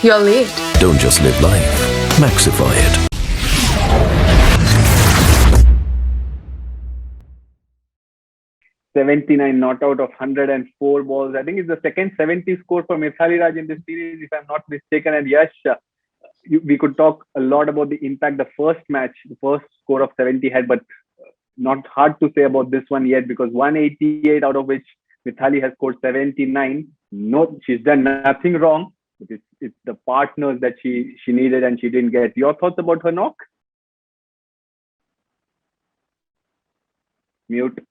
You're late. Don't just live life, maxify it. 79 not out of 104 balls. I think it's the second 70 score for Mithali Raj in this series, if I'm not mistaken. And Yash, we could talk a lot about the impact the first match, the first score of 70 had, but not hard to say about this one yet, because 188 out of which Mithali has scored 79. No, she's done nothing wrong. It's the partners that she needed and she didn't get. Your thoughts about her knock? Mute.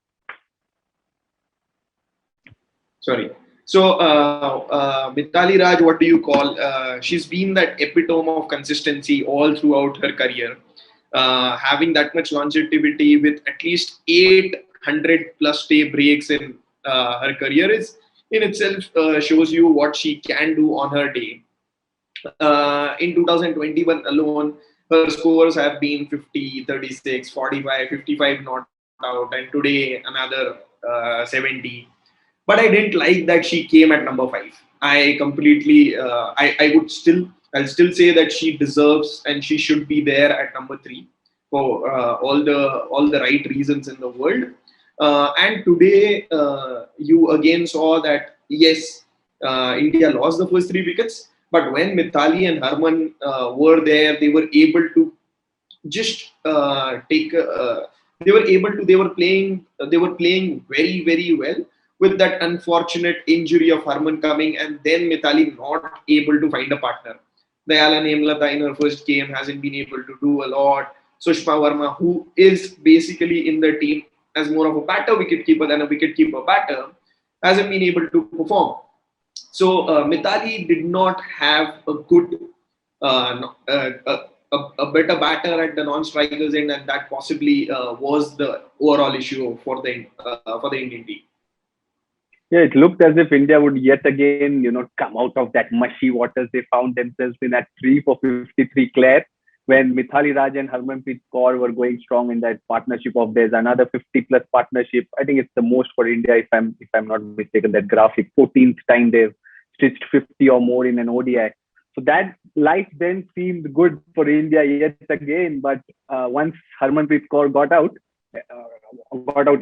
Sorry. So, Mithali Raj, what do you call? She's been that epitome of consistency all throughout her career. Having that much longevity with at least 800 plus day breaks in her career is in itself shows you what she can do on her day. In 2021 alone, her scores have been 50, 36, 45, 55 not out, and today another 70. But I didn't like that she came at number 5. I completely, I'll still say that she deserves and she should be there at number 3 for all the right reasons in the world. And today, you again saw that yes, India lost the first 3 wickets, but when Mithali and Harman were there, they were able to just take. They were playing very, very well. With that unfortunate injury of Harman coming, and then Mithali not able to find a partner. Dayala Nemlata in her first game hasn't been able to do a lot. Sushma Verma, who is basically in the team as more of a batter wicketkeeper than a wicketkeeper batter, hasn't been able to perform. So Mithali did not have a good, a better batter at the non-strikers end, and that possibly was the overall issue for the Indian team. Yeah, it looked as if India would yet again, come out of that mushy waters they found themselves in at 3 for 53 clear, when Mithali Raj and Harmanpreet Kaur were going strong in that partnership of theirs, another 50-plus partnership. I think it's the most for India, if I'm not mistaken, that graphic. 14th time they've stitched 50 or more in an ODI. So that life then seemed good for India yet again. But once Harmanpreet Kaur got out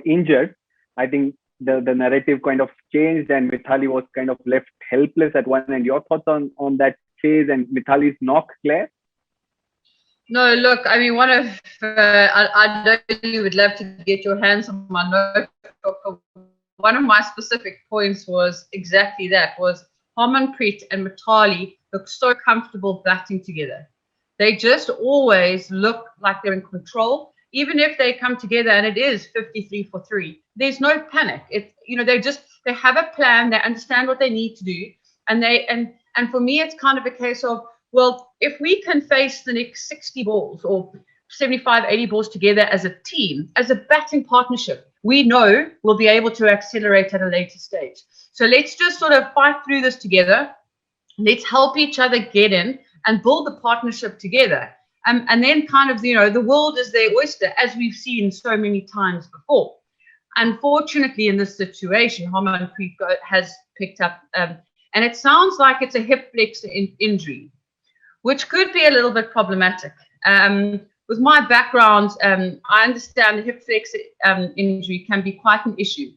injured, I think the narrative kind of changed and Mithali was kind of left helpless at one end. Your thoughts on that phase and Mithali's knock, Claire? No, look, I mean, I know you would love to get your hands on my notebook. One of my specific points was exactly that, was Harmanpreet and Mithali look so comfortable batting together. They just always look like they're in control. Even if they come together and it is 53 for 3, there's no panic. They have a plan. They understand what they need to do, and for me, it's kind of a case of, well, if we can face the next 60 balls or 75, 80 balls together as a team, as a batting partnership, we know we'll be able to accelerate at a later stage. So let's just sort of fight through this together. Let's help each other get in and build the partnership together. And then kind of, the world is their oyster, as we've seen so many times before. Unfortunately, in this situation, Harmanpreet has picked up, and it sounds like it's a hip flexor injury, which could be a little bit problematic. With my background, I understand the hip flexor injury can be quite an issue.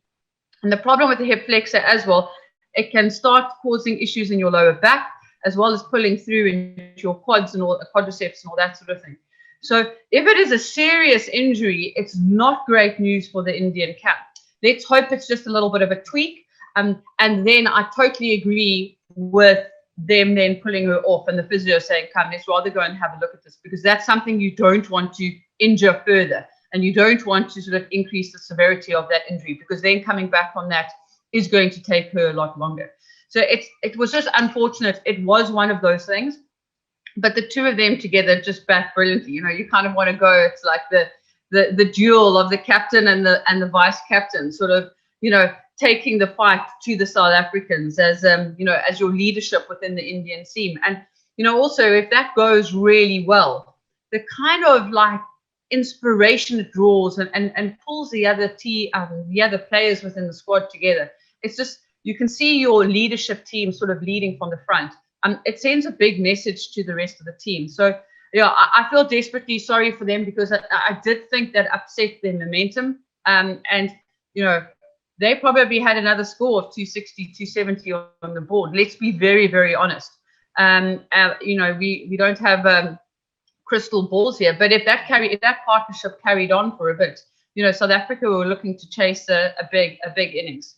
And the problem with the hip flexor as well, it can start causing issues in your lower back, as well as pulling through into your quads and all quadriceps and all that sort of thing. So if it is a serious injury, it's not great news for the Indian camp. Let's hope it's just a little bit of a tweak. And then I totally agree with them then pulling her off and the physio saying, come, let's rather go and have a look at this, because that's something you don't want to injure further. And you don't want to sort of increase the severity of that injury, because then coming back on that is going to take her a lot longer. So it was just unfortunate. It was one of those things, but the two of them together just bat brilliantly. You kind of want to go. It's like the duel of the captain and the vice captain, sort of, taking the fight to the South Africans as as your leadership within the Indian team. And also, if that goes really well, the kind of like inspiration it draws and pulls the other players within the squad together. It's just, you can see your leadership team sort of leading from the front. it sends a big message to the rest of the team. So yeah, I feel desperately sorry for them because I did think that upset their momentum. And they probably had another score of 260, 270 on the board. Let's be very, very honest. We don't have crystal balls here, but if that partnership carried on for a bit, South Africa were looking to chase a big innings.